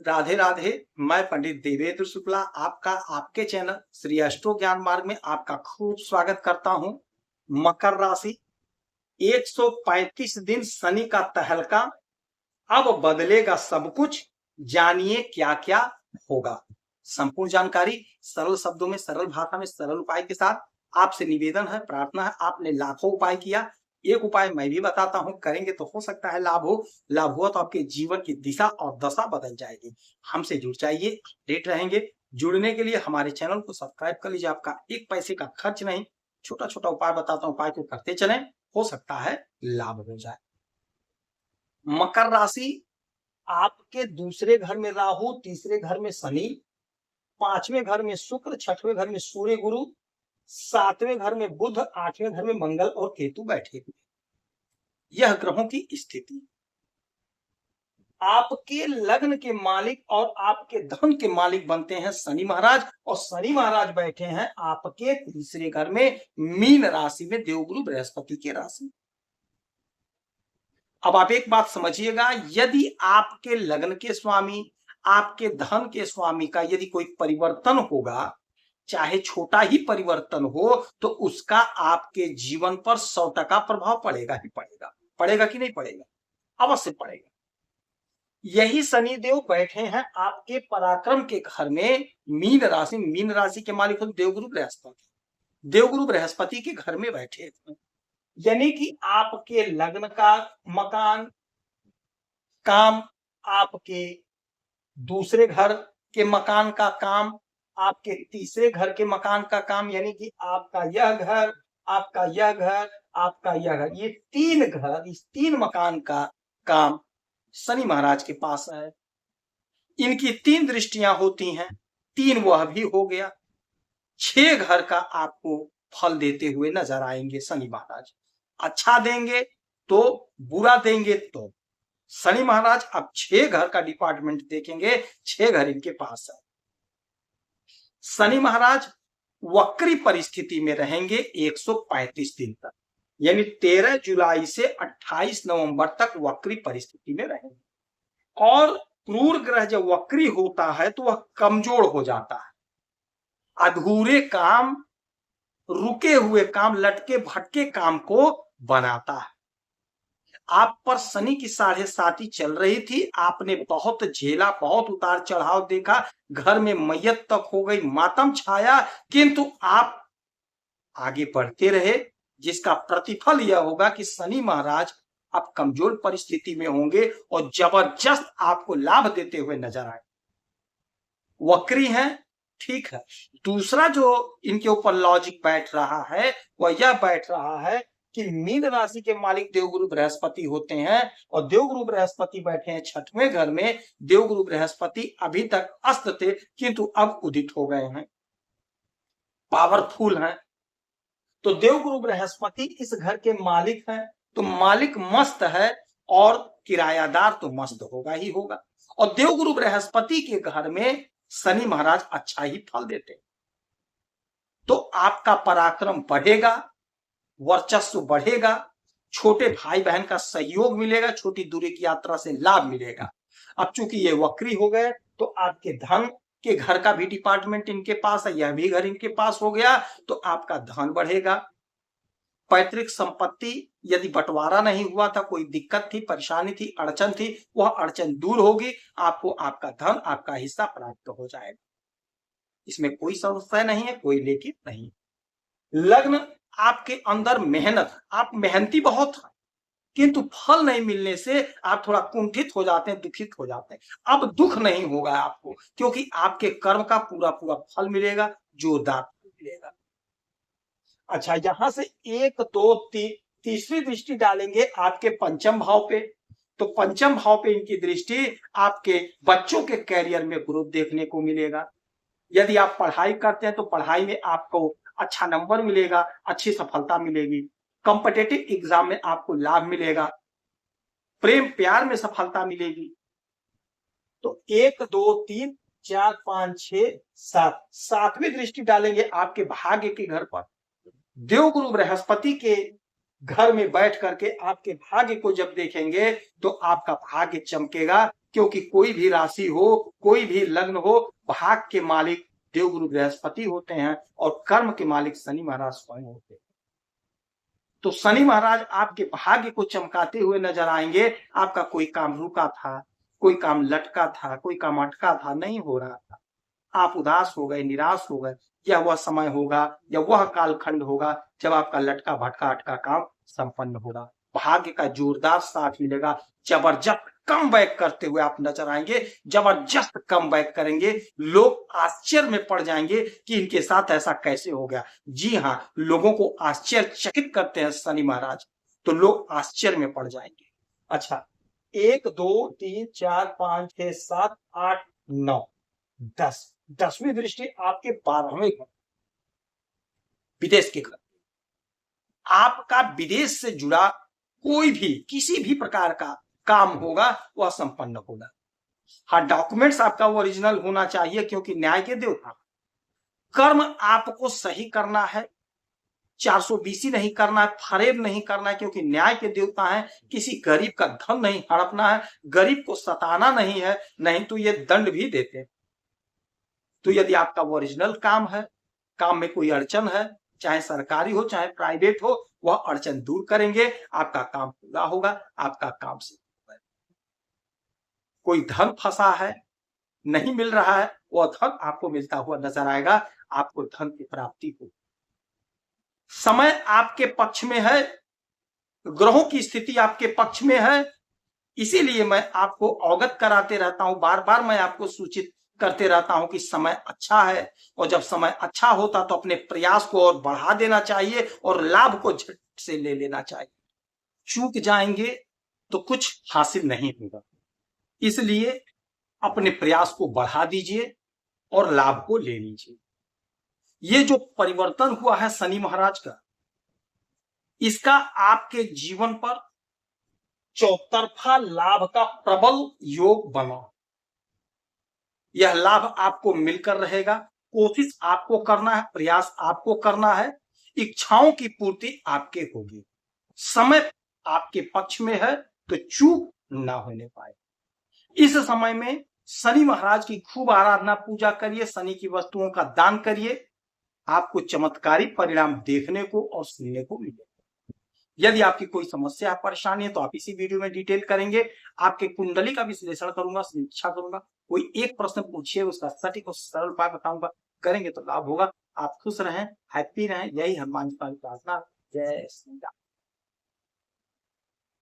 राधे राधे। मैं पंडित देवेंद्र शुक्ला आपका आपके चैनल श्री अष्टो ज्ञान मार्ग में आपका खूब स्वागत करता हूं। मकर राशि 135 दिन शनि का तहलका, अब बदलेगा सब कुछ, जानिए क्या क्या होगा। संपूर्ण जानकारी सरल शब्दों में, सरल भाषा में, सरल उपाय के साथ आपसे निवेदन है, प्रार्थना है। आपने लाखों उपाय किया, एक उपाय मैं भी बताता हूं, करेंगे तो हो सकता है लाभ हो। लाभ हुआ तो आपके जीवन की दिशा और दशा बदल जाएगी। हमसे जुड़ जाइए, अपडेट रहेंगे। जुड़ने के लिए हमारे चैनल को सब्सक्राइब कर लीजिए, आपका एक पैसे का खर्च नहीं। छोटा छोटा उपाय बताता हूं, उपाय को करते चलें, हो सकता है लाभ हो जाए। मकर राशि, आपके दूसरे घर में राहु, तीसरे घर में शनि, पांचवें घर में शुक्र, छठवें घर में सूर्य गुरु, सातवें घर में बुध, आठवें घर में मंगल और केतु बैठे हुए। यह ग्रहों की स्थिति। आपके लग्न के मालिक और आपके धन के मालिक बनते हैं शनि महाराज, और शनि महाराज बैठे हैं आपके तीसरे घर में मीन राशि में, देवगुरु बृहस्पति की राशि। अब आप एक बात समझिएगा, यदि आपके लग्न के स्वामी, आपके धन के स्वामी का यदि कोई परिवर्तन होगा, चाहे छोटा ही परिवर्तन हो, तो उसका आपके जीवन पर 100% प्रभाव पड़ेगा ही पड़ेगा। पड़ेगा कि नहीं पड़ेगा? अवश्य पड़ेगा। यही शनिदेव बैठे हैं आपके पराक्रम के घर में मीन राशि। मीन राशि के मालिक देवगुरु बृहस्पति। देवगुरु बृहस्पति के घर में बैठे हैं, यानी कि आपके लग्न का मकान, काम, आपके दूसरे घर के मकान का काम, आपके तीसरे घर के मकान का काम, यानी कि आपका यह घर, आपका यह घर, आपका यह घर, ये तीन घर, इस तीन मकान का काम शनि महाराज के पास है। इनकी तीन दृष्टियां होती हैं, तीन वह भी हो गया। 6 घर का आपको फल देते हुए नजर आएंगे शनि महाराज। अच्छा देंगे तो, बुरा देंगे तो। शनि महाराज अब 6 घर का डिपार्टमेंट देखेंगे, 6 घर इनके पास है। शनि महाराज वक्री परिस्थिति में रहेंगे 135 दिन तक, यानी 13 जुलाई से 28 नवंबर तक वक्री परिस्थिति में रहेंगे। और क्रूर ग्रह जब वक्री होता है तो वह कमजोर हो जाता है। अधूरे काम, रुके हुए काम, लटके भटके काम को बनाता है। आप पर शनि की 7.5 चल रही थी, आपने बहुत झेला, बहुत उतार चढ़ाव देखा, घर में मैयत तक हो गई, मातम छाया, किंतु आप आगे बढ़ते रहे, जिसका प्रतिफल यह होगा कि शनि महाराज अब कमजोर परिस्थिति में होंगे और जबरदस्त आपको लाभ देते हुए नजर आए। वक्री हैं, ठीक है। दूसरा जो इनके ऊपर लॉजिक बैठ रहा है वह यह बैठ रहा है कि मीन राशि के मालिक देवगुरु बृहस्पति होते हैं, और देवगुरु बृहस्पति बैठे हैं 6वें घर में। देवगुरु बृहस्पति अभी तक अस्त थे, किंतु अब उदित हो गए हैं, पावरफुल हैं। तो देवगुरु बृहस्पति इस घर के मालिक हैं, तो मालिक मस्त है और किरायादार तो मस्त होगा ही होगा। और देवगुरु बृहस्पति के घर में शनि महाराज अच्छा ही फल देते, तो आपका पराक्रम बढ़ेगा, वर्चस्व बढ़ेगा, छोटे भाई बहन का सहयोग मिलेगा, छोटी दूरी की यात्रा से लाभ मिलेगा। अब चूंकि ये वक्री हो गए तो आपके धन के घर का भी डिपार्टमेंट इनके पास है, यह भी घर इनके पास हो गया, तो आपका धन बढ़ेगा। पैतृक संपत्ति यदि बंटवारा नहीं हुआ था, कोई दिक्कत थी, परेशानी थी, अड़चन थी, वह अड़चन दूर होगी, आपको आपका धन, आपका हिस्सा प्राप्त हो जाएगा। इसमें कोई समस्या नहीं है, कोई लेकिन नहीं। लग्न आपके अंदर मेहनत, आप मेहनती बहुत हैं, किंतु फल नहीं मिलने से आप थोड़ा कुंठित हो जाते हैं, दुखित हो जाते हैं। अब दुख नहीं होगा आपको, क्योंकि आपके कर्म का पूरा पूरा फल मिलेगा, जोरदार फल मिलेगा। अच्छा, यहां से 1 2 तीसरी दृष्टि डालेंगे आपके पंचम भाव पे, तो पंचम भाव पे इनकी दृष्टि आपके बच्चों के कैरियर में ग्रोथ देखने को मिलेगा। यदि आप पढ़ाई करते हैं तो पढ़ाई में आपको अच्छा नंबर मिलेगा, अच्छी सफलता मिलेगी, कॉम्पिटिटिव एग्जाम में आपको लाभ मिलेगा, प्रेम प्यार में सफलता मिलेगी। तो 1 2 3 4 5 6 7, 7वीं दृष्टि डालेंगे आपके भाग्य के घर पर। देवगुरु बृहस्पति के घर में बैठ करके आपके भाग्य को जब देखेंगे तो आपका भाग्य चमकेगा, क्योंकि कोई भी राशि हो, कोई भी लग्न हो, भाग के मालिक देवगुरु बृहस्पति होते हैं और कर्म के मालिक शनि महाराज स्वयं होते हैं। तो शनि महाराज आपके भाग्य को चमकाते हुए नजर आएंगे। आपका कोई काम रुका था, कोई काम लटका था, कोई काम अटका था, नहीं हो रहा था, आप उदास हो गए, निराश हो गए, या वह समय होगा या वह कालखंड होगा जब आपका लटका भटका अटका काम संपन्न होगा। भाग्य का जोरदार साथ मिलेगा। जबरदस्त कम बैक करते हुए आप नजर आएंगे, जबरदस्त कम बैक करेंगे। लोग आश्चर्य में पड़ जाएंगे कि इनके साथ ऐसा कैसे हो गया। जी हाँ, लोगों को आश्चर्यचकित करते हैं शनि महाराज, तो लोग आश्चर्य में पड़ जाएंगे। अच्छा, 1 2 3 4 5 6 7 8 9 10, 10वीं दृष्टि आपके 12वें घर, विदेश के घर। आपका विदेश से जुड़ा कोई भी किसी भी प्रकार का काम होगा वह संपन्न होगा। हाँ, डॉक्यूमेंट्स आपका ओरिजिनल होना चाहिए, क्योंकि न्याय के देवता। कर्म आपको सही करना है, 420 नहीं करना है, फरेब नहीं करना है, क्योंकि न्याय के देवता हैं। किसी गरीब का धन नहीं हड़पना है, गरीब को सताना नहीं है, नहीं तो ये दंड भी देते। तो यदि आपका ओरिजिनल काम है, काम में कोई अड़चन है, चाहे सरकारी हो चाहे प्राइवेट हो, वह अड़चन दूर करेंगे, आपका काम पूरा होगा, आपका काम से कोई धन फंसा है, नहीं मिल रहा है, वह धन आपको मिलता हुआ नजर आएगा, आपको धन की प्राप्ति हो। समय आपके पक्ष में है, ग्रहों की स्थिति आपके पक्ष में है, इसीलिए मैं आपको अवगत कराते रहता हूं, बार बार मैं आपको सूचित करते रहता हूं कि समय अच्छा है। और जब समय अच्छा होता तो अपने प्रयास को और बढ़ा देना चाहिए और लाभ को झट से ले लेना चाहिए। चूक जाएंगे तो कुछ हासिल नहीं होगा, इसलिए अपने प्रयास को बढ़ा दीजिए और लाभ को ले लीजिए। ये जो परिवर्तन हुआ है शनि महाराज का, इसका आपके जीवन पर चौतरफा लाभ का प्रबल योग बना। यह लाभ आपको मिलकर रहेगा। कोशिश आपको करना है, प्रयास आपको करना है, इच्छाओं की पूर्ति आपके होगी। समय आपके पक्ष में है तो चूक ना होने पाए। इस समय में शनि महाराज की खूब आराधना पूजा करिए, शनि की वस्तुओं का दान करिए, आपको चमत्कारी परिणाम देखने को और सुनने को मिलेगा। यदि आपकी कोई समस्या परेशानी है तो आप इसी वीडियो में डिटेल करेंगे। आपके कुंडली का विश्लेषण करूंगा, समीक्षा करूंगा। कोई एक प्रश्न पूछिए, उसका सटीक और सरल उपाय बताऊंगा, करेंगे तो लाभ होगा। आप खुश रहें, हैप्पी रहें, यही हनुमान जी की प्रार्थना। जय श्री राम।